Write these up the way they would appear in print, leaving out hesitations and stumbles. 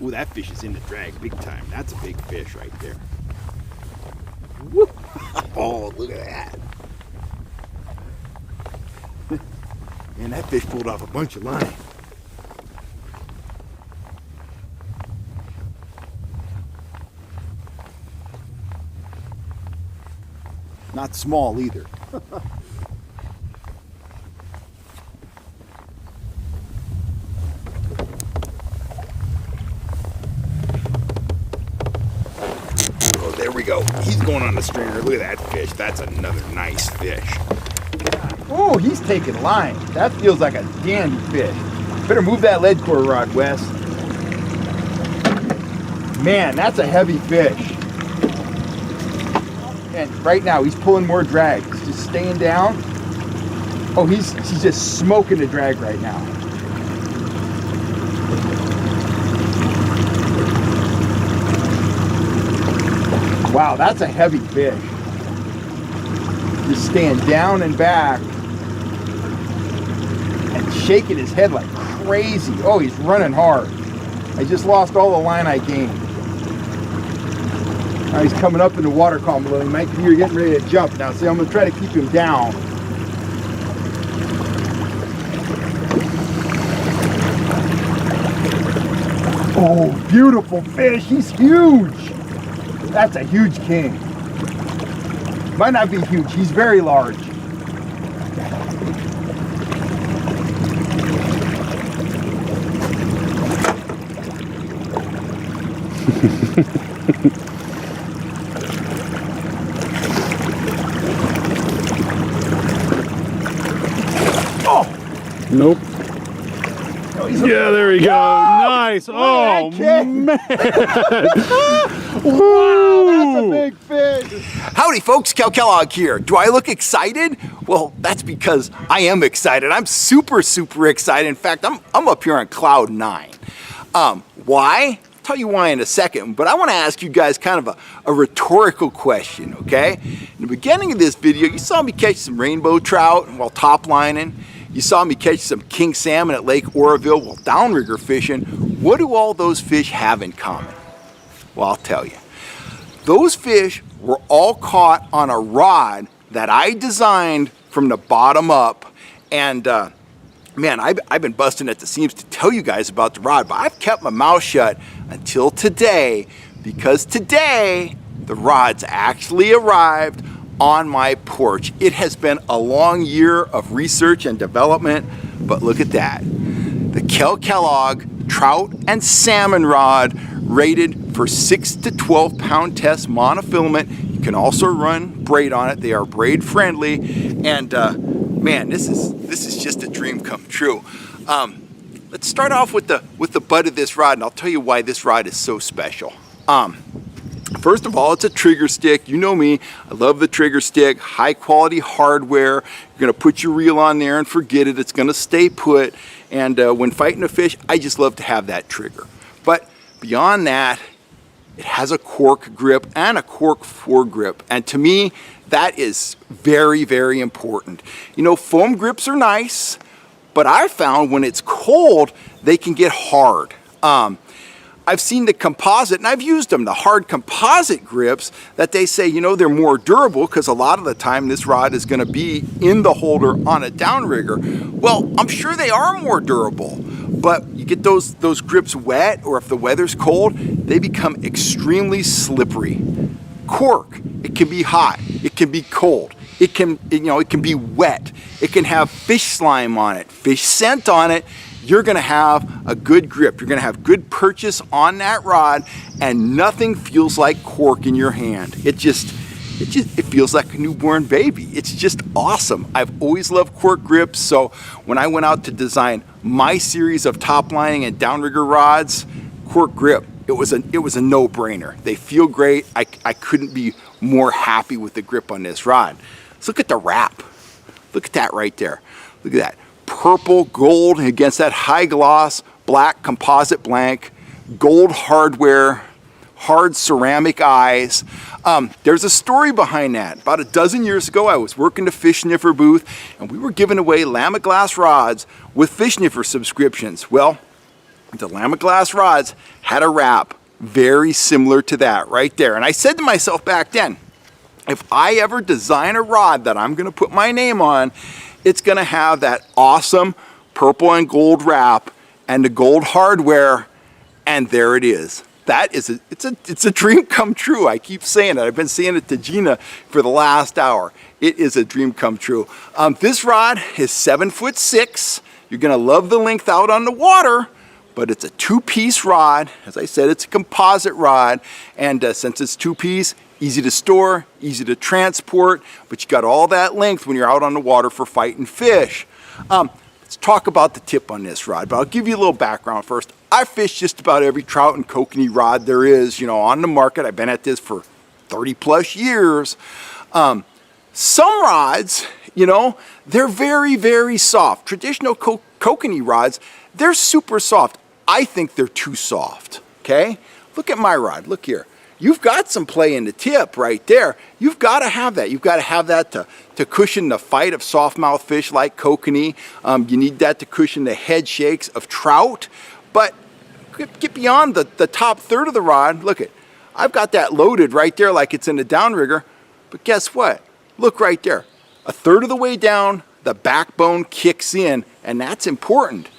Ooh, that fish is in the drag big time. That's a big fish right there. Woo. Oh, look at that. Man, that fish pulled off a bunch of line. Not small either. Oh, there we go. He's going on the stringer. Look at that fish. That's another nice fish. Oh, he's taking line. That feels like a dandy fish. Better move that lead core rod, Wes. Man, that's a heavy fish. And right now he's pulling more drag. He's just staying down. Oh, he's just smoking the drag right now. Wow, that's a heavy fish. Just staying down and back and shaking his head like crazy. Oh, he's running hard. I just lost all the line I gained. Now he's coming up in the water column below. He might be getting ready to jump now. See, I'm going to try to keep him down. Oh, beautiful fish. He's huge. That's a huge king. Might not be huge. He's very large. Nope. Oh, yeah, there we go. Oh, nice. Oh, man. Wow, that's a big fish. Howdy, folks. Cal Kellogg here. Do I look excited? Well, that's because I am excited. I'm super, super excited. In fact, I'm up here on cloud 9. Why? I'll tell you why in a second, but I want to ask you guys kind of a rhetorical question, okay? In the beginning of this video, you saw me catch some rainbow trout while top lining. You saw me catch some king salmon at Lake Oroville while downrigger fishing. What do all those fish have in common? Well, I'll tell you. Those fish were all caught on a rod that I designed from the bottom up. And man, I've been busting at the seams to tell you guys about the rod, but I've kept my mouth shut until today, because today the rod's actually arrived on my porch. It has been a long year of research and development, but look at that. The Cal Kellogg trout and salmon rod, rated for 6 to 12 pound test monofilament. You can also run braid on it. They are braid friendly, and man, this is just a dream come true. Let's start off with the butt of this rod, and I'll tell you why this rod is so special. First of all, it's a trigger stick. You know me, I love the trigger stick, high quality hardware. You're gonna put your reel on there and forget it. It's gonna stay put. And when fighting a fish, I just love to have that trigger. But beyond that, it has a cork grip and a cork foregrip. And to me, that is very, very important. You know, foam grips are nice, but I found when it's cold, they can get hard. I've seen the composite, and I've used them, the hard composite grips that they say, you know, they're more durable because a lot of the time this rod is going to be in the holder on a downrigger. Well, I'm sure they are more durable, but you get those grips wet, or if the weather's cold, they become extremely slippery. Cork, it can be hot, it can be cold, it can be wet, it can have fish slime on it, fish scent on it. You're gonna have a good grip. You're gonna have good purchase on that rod, and nothing feels like cork in your hand. It feels like a newborn baby. It's just awesome. I've always loved cork grips, so when I went out to design my series of top lining and downrigger rods, cork grip, it was a no-brainer. They feel great. I couldn't be more happy with the grip on this rod. Let's look at the wrap. Look at that right there. Look at that. Purple gold against that high gloss black composite blank, gold hardware, hard ceramic eyes. There's a story behind that. About a dozen years ago, I was working the fish sniffer booth, and we were giving away Lamaglass rods with fish sniffer subscriptions. Well, The Llama Glass rods had a wrap very similar to that right there. And I said to myself back then, if I ever design a rod that I'm going to put my name on, it's going to have that awesome purple and gold wrap and the gold hardware, and there it is. That is it's a dream come true. I keep saying it. I've been saying it to Gina for the last hour. It is a dream come true. This rod is 7'6". You're going to love the length out on the water, but it's a two-piece rod. As I said, it's a composite rod, and since it's two-piece, easy to store, easy to transport, but you got all that length when you're out on the water for fighting fish. Let's talk about the tip on this rod, but I'll give you a little background first. I fish just about every trout and kokanee rod there is, on the market. I've been at this for 30 plus years. Some rods, they're very, very soft. Traditional kokanee rods, they're super soft. I think they're too soft, okay? Look at my rod, look here. You've got some play in the tip right there. You've got to have that. You've got to have that to cushion the fight of softmouth fish like kokanee. You need that to cushion the head shakes of trout. But get beyond the top third of the rod. Look at, I've got that loaded right there like it's in the downrigger. But guess what? Look right there. A third of the way down, the backbone kicks in, and that's important.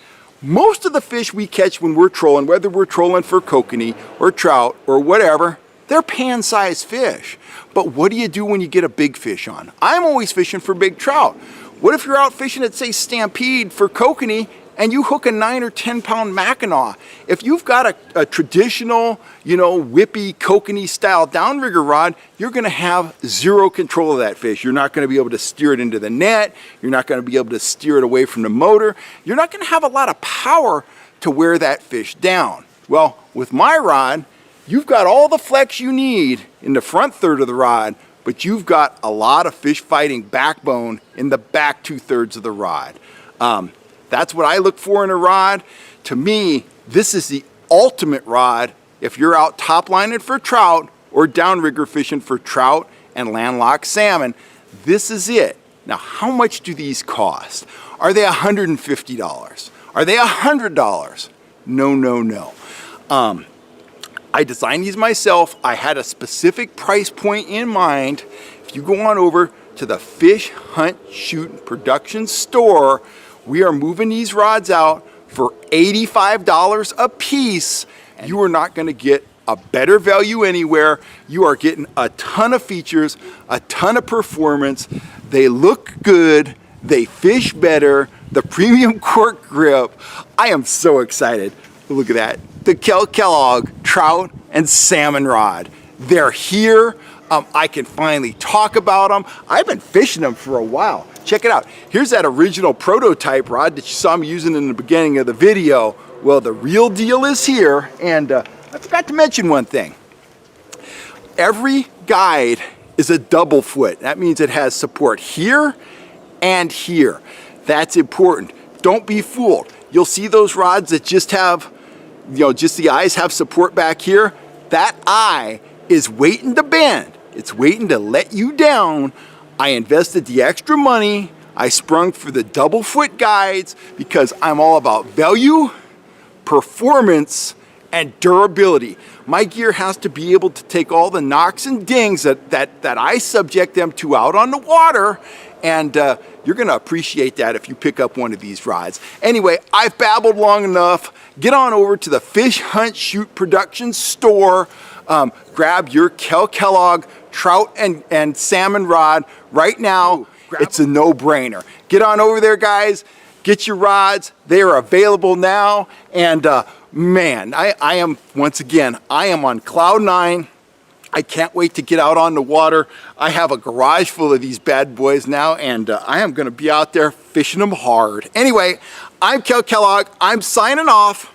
Most of the fish we catch when we're trolling, whether we're trolling for kokanee or trout or whatever, they're pan-sized fish. But what do you do when you get a big fish on? I'm always fishing for big trout. What if you're out fishing at, say, Stampede for kokanee and you hook a 9 or 10 pound Mackinaw? If you've got a traditional, whippy kokanee style downrigger rod, you're gonna have zero control of that fish. You're not gonna be able to steer it into the net. You're not gonna be able to steer it away from the motor. You're not gonna have a lot of power to wear that fish down. Well, with my rod, you've got all the flex you need in the front third of the rod, but you've got a lot of fish fighting backbone in the back 2/3 of the rod. That's what I look for in a rod. To me, this is the ultimate rod if you're out top lining for trout or downrigger fishing for trout and landlocked salmon. This is it. Now, how much do these cost? Are they $150? Are they $100? No, no, no. I designed these myself. I had a specific price point in mind. If you go on over to the Fish Hunt Shoot Production store, we are moving these rods out for $85 a piece. You are not going to get a better value anywhere. You are getting a ton of features, a ton of performance. They look good. They fish better. The premium cork grip. I am so excited. Look at that. The Kellogg Trout and Salmon rod. They're here. I can finally talk about them. I've been fishing them for a while. Check it out. Here's that original prototype rod that you saw me using in the beginning of the video. Well, the real deal is here, and I forgot to mention one thing. Every guide is a double foot. That means it has support here and here. That's important. Don't be fooled. You'll see those rods that just have, just the eyes have support back here. That eye is waiting to bend. It's waiting to let you down. I invested the extra money. I sprung for the double foot guides because I'm all about value, performance, and durability. My gear has to be able to take all the knocks and dings that I subject them to out on the water, and you're gonna appreciate that if you pick up one of these rods. Anyway, I've babbled long enough. Get on over to the Fish Hunt Shoot Production store. Grab your Kellogg Trout and Salmon rod right now. It's a no-brainer. Get on over there, guys. Get your rods. They are available now. And man, I am, once again, I am on cloud 9. I can't wait to get out on the water. I have a garage full of these bad boys now, and I am going to be out there fishing them hard. Anyway, I'm Kellogg. I'm signing off.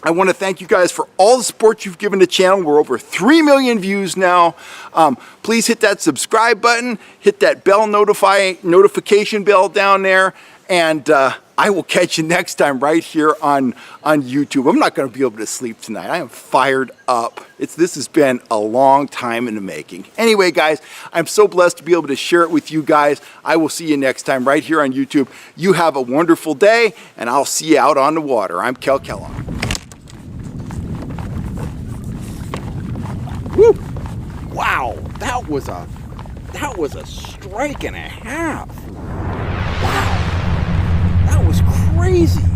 I want to thank you guys for all the support you've given the channel. We're over 3 million views now. Please hit that subscribe button, hit that bell notification bell down there, and I will catch you next time right here on YouTube. I'm not going to be able to sleep tonight. I am fired up. This has been a long time in the making. Anyway, guys, I'm so blessed to be able to share it with you guys. I will see you next time right here on YouTube. You have a wonderful day, and I'll see you out on the water. I'm Kellogg. Woo! Wow, that was a strike and a half. Wow, that was crazy.